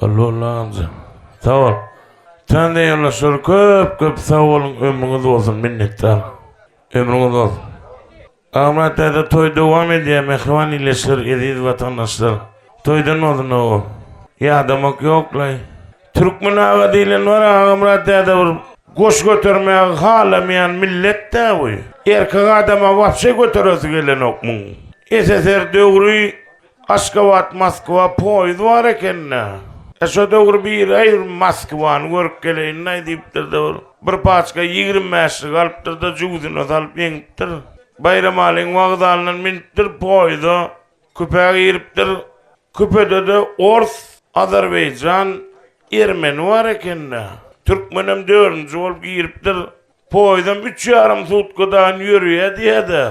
Allah'ım. Sağ ol. Sen de yollaşır köp sağ olun, ömrünüz olsun, minnettar. Ömrünüz olsun. Amrat'ta toy devam ediyor, mehvan iyileşir, ediz vatandaşlar. Toydan oldu ne o? Yadamak yok lay. Türkmen ağa değilen var, Amrat'ta da bir koş götürmeye halamayan millet de bu. Erkek adama vapşe götürüyorsa gelen ok mu? SSR dövrü Aşkabat, Moskva poydu var eken ne? Şu dövrü bir ayır Moskva'nın görkeleyin ne deyiptir de bir paçka 25'lik alıptır da cüzünü alıp yeniptir. Bayram alın vağdalının minittir poydu. Küpeğe giriptir. Küpede de Ors, Azerbaycan, Ermeni var eken ne? Türkmenim dördüncü olup giriptir. Poydum 3,5 sutkadan yürüye diye de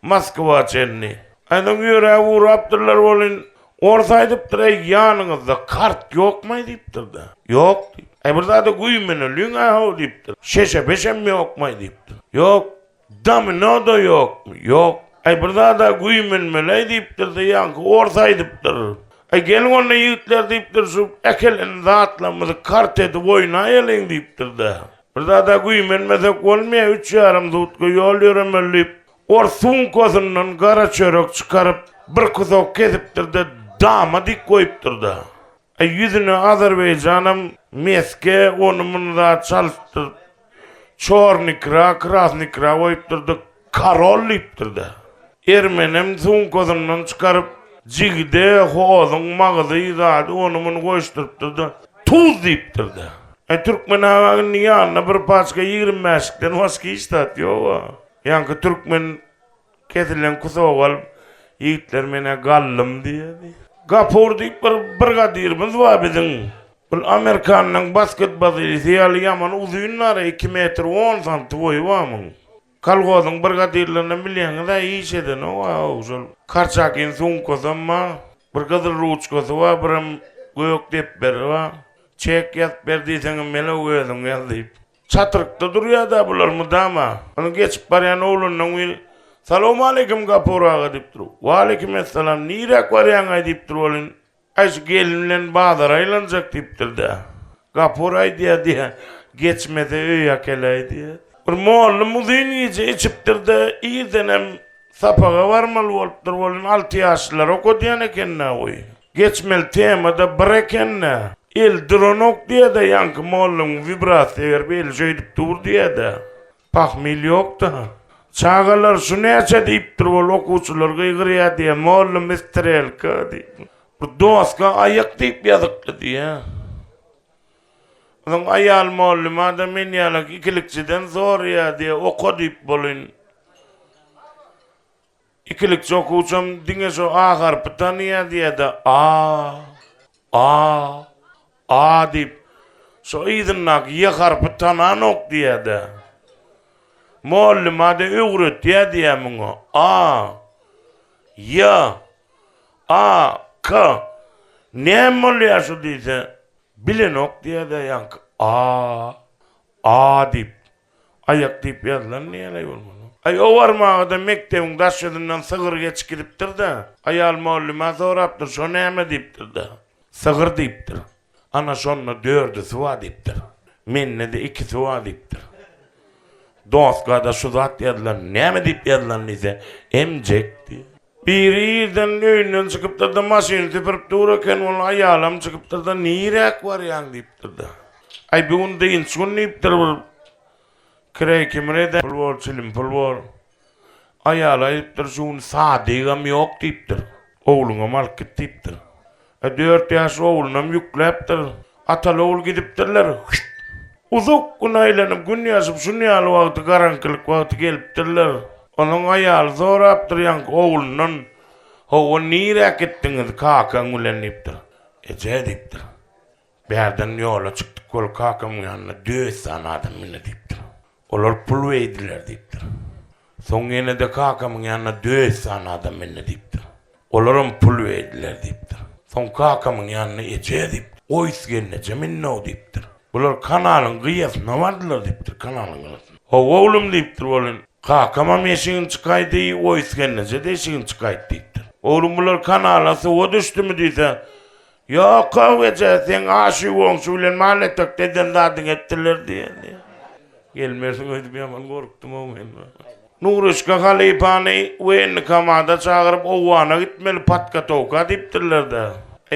Moskva çenni. Aydan yüreğe uğraptırlar olun. Orsaydıptır yanınızda kart yok mu deyiptir de. Yok. Burada da güymeni lüne deyiptir. Şeşe beşem yok mu deyiptir. Yok. Domino da yok mu? Yok. Burada da güymeni mele deyiptir de yankı orsaydıptır. Gelin onunla yiğitler deyiptir şu ekelen zatlamızı kart edip oynayalım deyiptir de. Burada da güymen mesek olmaya 3,5 sutka yol yürümeliyip orsun kozundan kara çörek çıkarıp bir kuzok kesiptir de dama dik koyuptur da. Yüzünü Azerbaycan'ım meske onu da çalıştır. Çornikra, krasnikra koyuptur da karol deyiptir da. Ermenim sun kozundan çıkarıp cigde hozun mağızı zaten onu koşturuptur da tuz deyiptir da. Türkmen ağanın yanına bir paçka 25'likten vaski istat yok. Yankı Türkmen kesilen kusoğu alıp yiğitler mene gallım diye. Gapur deyip bir brigadirimiz var bizim. Bu Amerikan'ın basket bazilisi yalı yaman uzunları 2 metre 10 santim boyu var mı? Kalgozun brigadirlerine milyanı da iyi şeyden o var. Karçakin sun kozama bir kızıl ruçkosu var, bir gök depberi var. Çek yat berdiysen mele uyuyordum geldi. Çatırıkta duruyor da bular mı dama. Onu geçip barayan oğlundan uyuyor. Salamu aleyküm Gapur ağa deyip duru. Wa aleyküm esselam. Nirek var yana deyip duru olun. Ayşu gelinle bağdar aylanacak deyip duru da. Gapur ay diye geçmedi öyak elay diye. Bir muallım uzun iyice içiptir de iyi denem sapağa varmalı olup duru olun. 6 yaşlılar oku diyen ekenne oy. Geçmeli temada bırakenne. El dronok diye de yankı muallım vibrasyon ver bir el şöydip dur diye de. Pahmil yok da. Çağalar şu neçe deyip durur okuçular gıygırıya diye muallım isterelka deyip. Bu doska ayak deyip yazıklı diye. Onun ayal muallım adamın yalak ikilikçiden zor ya diye oku deyip bolun. İkilikçi okuçum dine şu A harpi tanıya diye de A deyip. Şu idinnak Y harpi tananok diye de. Muallim adı öğret diye bunu. Ya, K. Ne muallim şu diyse bilin ok diye de yank. Deyip. Ayak deyip yazılan niye lay olmalı? O var mı ağada mektebin taşyadından sığır geç gidiptir de. Ayal muallima soraptır, şu neyme deyiptir de. Sığır deyiptir. Ana şonla 4'ü suva deyiptir. Menne de 2 suva deyiptir. Doskada şu zat yazılan, ne mi deyip yazılan ise emcek diye. Biri yerden önünden çıkıp da maşini tüpürüp dururken onun ayalam çıkıp da nirek var yan deyiptir da. Bir onu deyin şunu deyiptir bir kirey kimrede pulvor çilim pulvor. Ayala deyiptir şunu sadigam yok deyiptir. Oğluna malkit deyiptir. 4 yaş oğlunam yükleyiptir. Atalı oğul gidiptirler. Uzak gün aylanıp gün yazıp şunu yalı vakti karanlık vakti geliptirler. Onun ayalı zoraptır yank oğlunun. O nirek ettiniz kakan ulaniptir. Deyiptir. Bir yerden yola çıktık kol kakamın yanına 4 tane adam yine deyiptir. Olar pul verdiler deyiptir. Son yine de kakamın yanına 4 tane adam yine deyiptir. Oların pul verdiler deyiptir. Son kakamın yanına deyiptir. O iskenle cemin ne deyiptir. Bular kanalın kıyasına vardılar deyiptir kanalın kıyasına. Oğlum deyiptir oğlum. Kakama meşin çıkaydı o iskenlece de işin çıkaydı deyiptir. Oğlum bular kanalası o düştü mü deyse Yok kavgece sen aşık olsun bilen manetek deden dadın ettiler diye. Gelmersin ödü bir yaman korktum o men. Nuruşka Halipani ve kamada çağırıp ovana gitmeli patka toka diptirler de.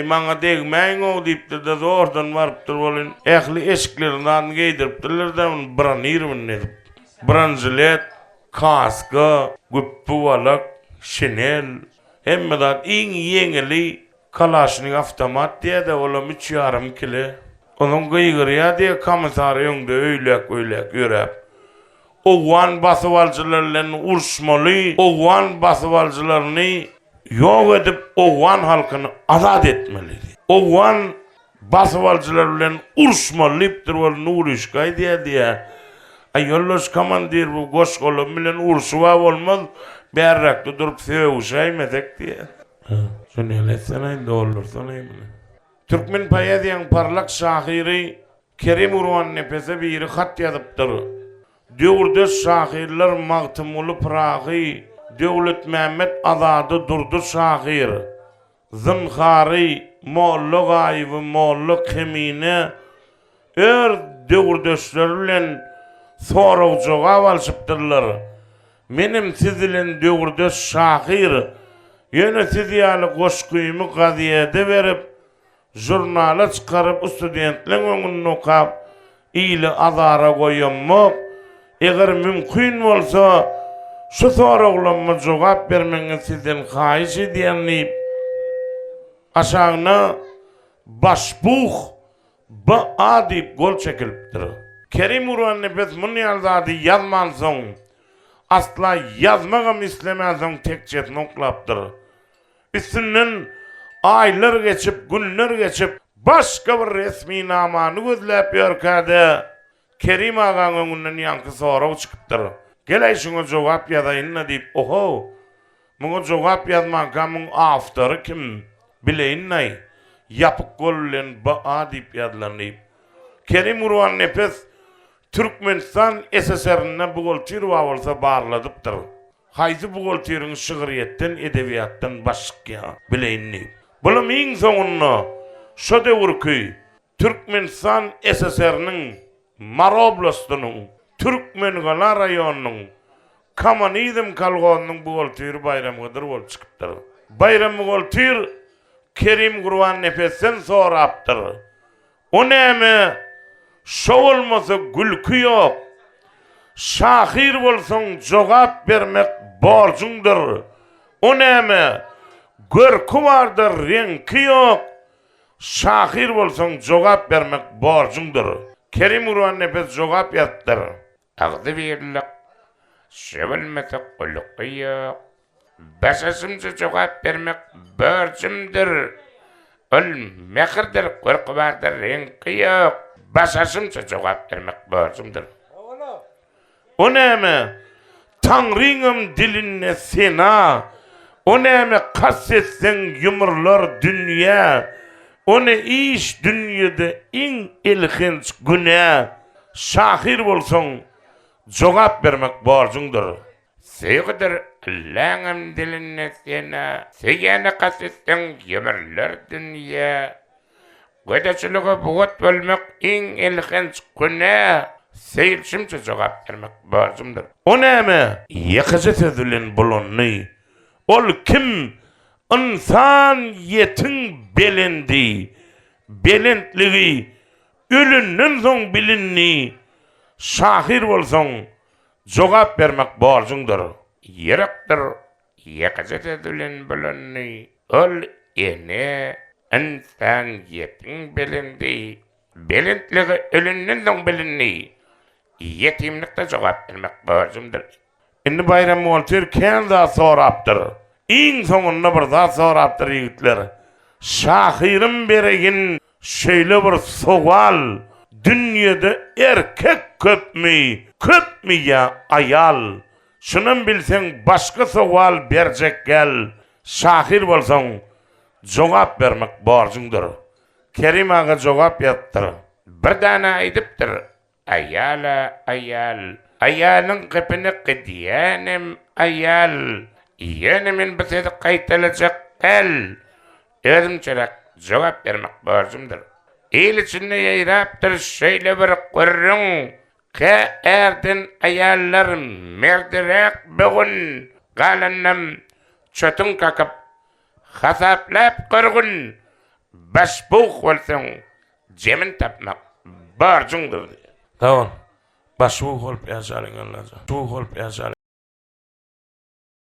Bana degmeyin o diptir de zordan varıptır olun. Ehli eşklerinden giydiriptirler de branirmin edip. Branzilet, kaska, güppü valak, şinel. Hemmedan in yengeli kalaşnik avtomat diye de olam 3,5 kilo. Onun gıygırıya diye komisaryon da öylek yürep. Oğlan basıvalcılarla urşmalı, oğlan basıvalcılarını yok edip oğlan halkını azat etmeli. Oğlan basıvalcılarla urşmalıptır ol Nuruşkay diye. Ayollos komandir bu goşkolum bilen urşuva olmaz, berrakta durup sevuşaymedik diye. Şunu etsene de olur sanayım. Türkmen payadiyan parlak şahiri Kerim Urvan nefese bir hat yazıptır. Döwürde şahirler magtymly Pragy, Döwlet Mehmet Azadı durdu şahir. Zınhari, Molla Gaýby, Molla Kemine, döwürdeşler bilen soraw jogap alşypdyrlar. Menim siz bilen döwürdeş şahir, ýöne siz ýaly goşguýymy gaziýede berip, jurnala çykaryp studentleň öňünde okap, ýyly azara goýanmak. Eger mümkün bolsa, şu soraglama jogap bermeňi sizden haýyş edýänlip, aşağına başbuh ba adip gol çekilipdir. Kerim Urvan nefes munyalzady yazman soň, asla yazmagam islemän soň tekçet noklapdyr. Üstünden aylar geçip, günler geçip, başka bir resmi namany gözläp ýörkäde, Kerim ağaň öňünden ýaňky soraw çykypdyr. Gelay şuňa jogap ýazaýyn diýip, oho, muňa jogap ýazmakymyň awtory kim? Bileýin näy? Ýapyk gol bilen ba diýip ýazlanyp. Kerim Urvan nefes Türkmenistan SSR-ne bu goltyr bolsa barladypdyr. Haýsy bu goltyryň şygyryýetden, edebiýatdan başga bileýin näy? Bulam iň soňunda şo döwürki Türkmenistan SSR-niň Maroblostynyň, Türkmengalar raýonynyň Kamanizm kalganynyň bu goltyry bayramydyr bolup çykypdyr. Bayram goltyr Kerim Urvan nefessen sorapdyr. O näme? Şo bolmasa gülkü ýok. Şahir bolsaň jogap bermek borjundyr. O näme? Görkü bardyr, reňki ýok. Şahir bolsaň jogap bermek borjundyr. Kerim Urvan nefes jogap ýatdyr. Agdy birlik, şebilmete gülkü ýok. Başasymça jogap bermek borjumdyr. Ol mehirdir, görkü bardyr, reňki ýok. Başasymça jogap bermek borjumdyr. O näme? Taňryňym diline sena. O näme kassetseň ýumurlar dünýä. O ne iş dünýede iň ilginç güne. Şahir bolsaň jogap bermek borjundyr. Seýgidir Allah'ım diline sena. Seýene kassetseň ýumurlar dünýä. Gödeçiligi bugut bölmek iň ilginç güne. Seýilşimçe jogap bermek borjumdyr. O näme? Ýakyjy sözülen bolany. Ol kim? İnsan yetin belendi. Belentligi ölünden soň bilinni. Şahir bolsaň jogap bermek borjundyr. Ýerekdir ýakyjy sözülen bolany. Ol ene insan yetin belendi. Belentligi ölünden soň bilinni. Yetimlikde jogap bermek borjumdyr. Indi bayram boltyr kenda sorapdyr. Iň soňunda bir zat sorapdyr ýigitler. Şahirim beregin şeýle bir sowal. Dünýede erkek köpmi? Köpmi ýa ayal? Şunun bilseň başga sowal berjek gel. Şahir bolsaň jogap bermek borjundyr. Kerim ağa jogap ýatdyr. Bir dana aýdypdyr. Ayal. Ayalyň gepini gidýänim ayal. Ýene men bize gaýtalajak el. Özümçelek cevap vermek borcumdur. El içinde yayraptır şeýle bir görrüň. Ke erden ayallar merdirek bugün galannam çötün kakıp hasaplap gırgın başbuq bolsaň jemin tapmak borcundur. Tamam. Başbuq olup yaşaryň Allah. Başbuq olup yaşaryň.